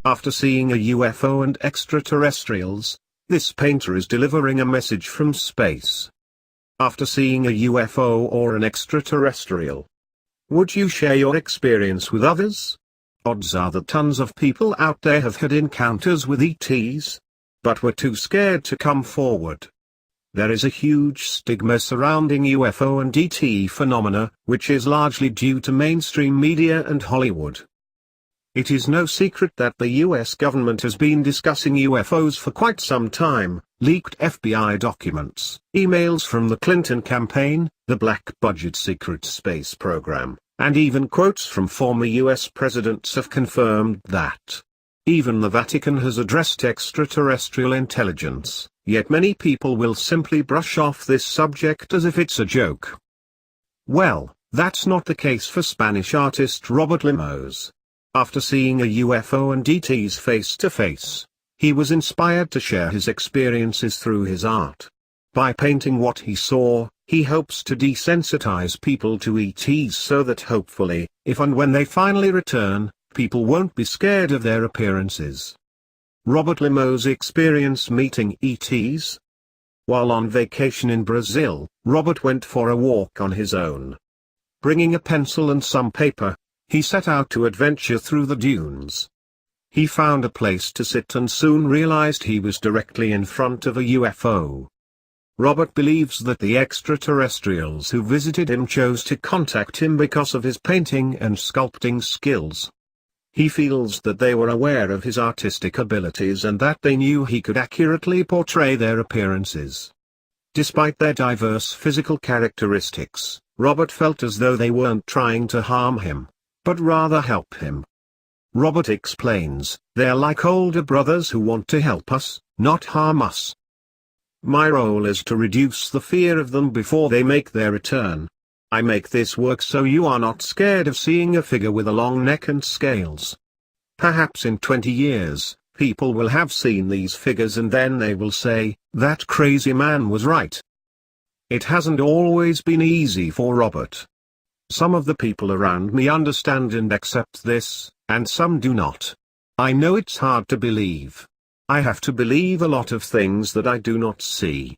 After seeing a UFO and extraterrestrials, this painter is delivering a message from space. After seeing a UFO or an extraterrestrial, would you share your experience with others? Odds are that tons of people out there have had encounters with ETs, but were too scared to come forward. There is a huge stigma surrounding UFO and ET phenomena, which is largely due to mainstream media and Hollywood. It is no secret that the US government has been discussing UFOs for quite some time. Leaked FBI documents, emails from the Clinton campaign, the Black Budget secret space program, and even quotes from former US presidents have confirmed that. Even the Vatican has addressed extraterrestrial intelligence, yet many people will simply brush off this subject as if it's a joke. Well, that's not the case for Spanish artist Robert Llimós. After seeing a UFO and ETs face to face, he was inspired to share his experiences through his art. By painting what he saw, he hopes to desensitize people to ETs so that hopefully, if and when they finally return, people won't be scared of their appearances. Robert Llimós' experience meeting ETs. While on vacation in Brazil, Robert went for a walk on his own. Bringing a pencil and some paper, he set out to adventure through the dunes. He found a place to sit and soon realized he was directly in front of a UFO. Robert believes that the extraterrestrials who visited him chose to contact him because of his painting and sculpting skills. He feels that they were aware of his artistic abilities and that they knew he could accurately portray their appearances. Despite their diverse physical characteristics, Robert felt as though they weren't trying to harm him, but rather help him. Robert explains, "They're like older brothers who want to help us, not harm us. My role is to reduce the fear of them before they make their return. I make this work so you are not scared of seeing a figure with a long neck and scales. Perhaps in 20 years, people will have seen these figures and then they will say, that crazy man was right." It hasn't always been easy for Robert. Some of the people around me understand and accept this, and some do not. I know it's hard to believe. I have to believe a lot of things that I do not see.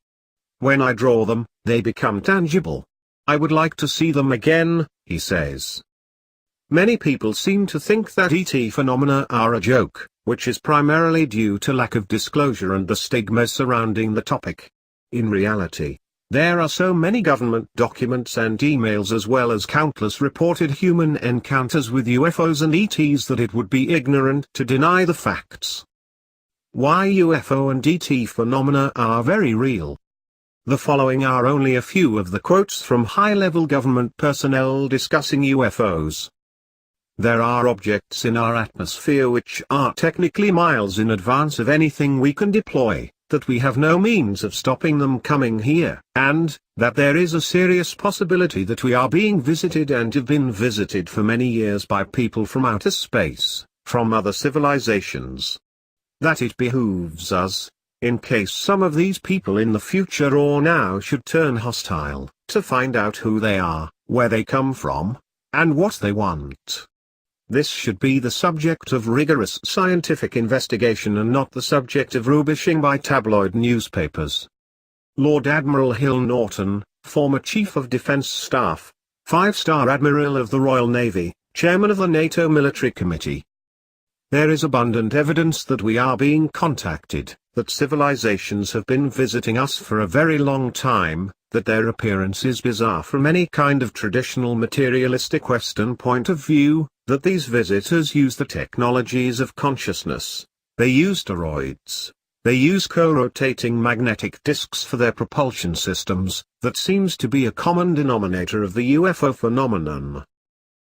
When I draw them, they become tangible. I would like to see them again, he says. Many people seem to think that ET phenomena are a joke, which is primarily due to lack of disclosure and the stigma surrounding the topic. In reality, there are so many government documents and emails as well as countless reported human encounters with UFOs and ETs that it would be ignorant to deny the facts. Why UFO and ET phenomena are very real. The following are only a few of the quotes from high-level government personnel discussing UFOs. There are objects in our atmosphere which are technically miles in advance of anything we can deploy, that we have no means of stopping them coming here, and that there is a serious possibility that we are being visited and have been visited for many years by people from outer space, from other civilizations. That it behooves us, in case some of these people in the future or now should turn hostile, to find out who they are, where they come from, and what they want. This should be the subject of rigorous scientific investigation and not the subject of rubbishing by tabloid newspapers. Lord Admiral Hill-Norton, former Chief of Defence Staff, 5-star Admiral of the Royal Navy, Chairman of the NATO Military Committee. There is abundant evidence that we are being contacted, that civilizations have been visiting us for a very long time, that their appearance is bizarre from any kind of traditional materialistic Western point of view, that these visitors use the technologies of consciousness. They use steroids. They use co-rotating magnetic disks for their propulsion systems. That seems to be a common denominator of the UFO phenomenon.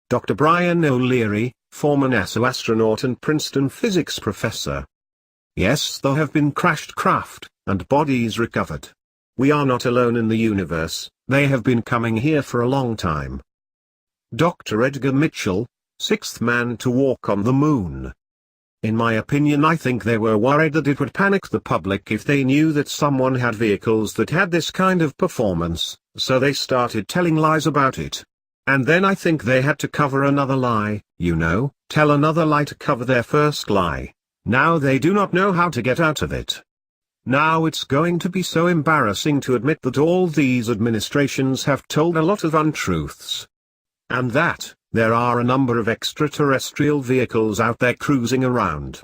Dr. Brian O'Leary, former NASA astronaut and Princeton physics professor. Yes, there have been crashed craft, and bodies recovered. We are not alone in the universe, they have been coming here for a long time. Dr. Edgar Mitchell, 6th man to walk on the moon. In my opinion, I think they were worried that it would panic the public if they knew that someone had vehicles that had this kind of performance, so they started telling lies about it. And then I think they had to cover another lie, tell another lie to cover their first lie. Now they do not know how to get out of it. Now it's going to be so embarrassing to admit that all these administrations have told a lot of untruths. And that there are a number of extraterrestrial vehicles out there cruising around.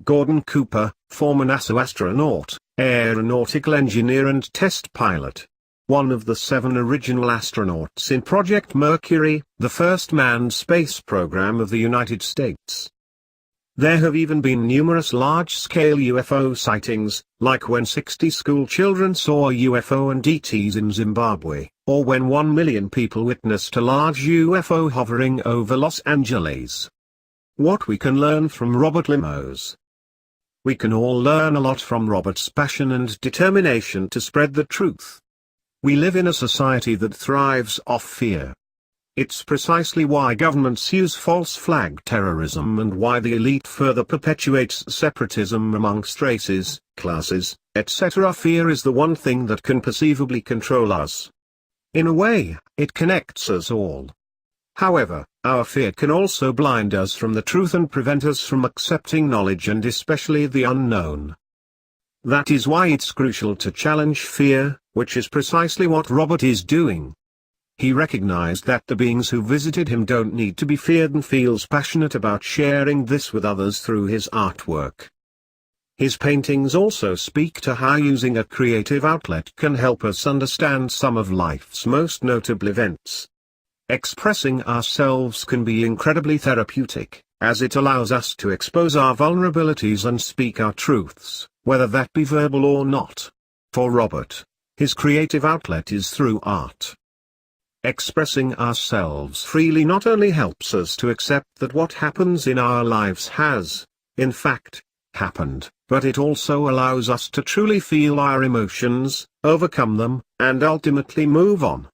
Gordon Cooper, former NASA astronaut, aeronautical engineer and test pilot. One of the 7 original astronauts in Project Mercury, the first manned space program of the United States. There have even been numerous large-scale UFO sightings, like when 60 school children saw a UFO and ETs in Zimbabwe, or when 1 million people witnessed a large UFO hovering over Los Angeles. What we can learn from Robert Llimós. We can all learn a lot from Robert's passion and determination to spread the truth. We live in a society that thrives off fear. It's precisely why governments use false flag terrorism and why the elite further perpetuates separatism amongst races, classes, etc. Fear is the one thing that can perceivably control us. In a way, it connects us all. However, our fear can also blind us from the truth and prevent us from accepting knowledge and especially the unknown. That is why it's crucial to challenge fear, which is precisely what Robert is doing. He recognized that the beings who visited him don't need to be feared and feels passionate about sharing this with others through his artwork. His paintings also speak to how using a creative outlet can help us understand some of life's most notable events. Expressing ourselves can be incredibly therapeutic, as it allows us to expose our vulnerabilities and speak our truths, whether that be verbal or not. For Robert, his creative outlet is through art. Expressing ourselves freely not only helps us to accept that what happens in our lives has, in fact, happened, but it also allows us to truly feel our emotions, overcome them, and ultimately move on.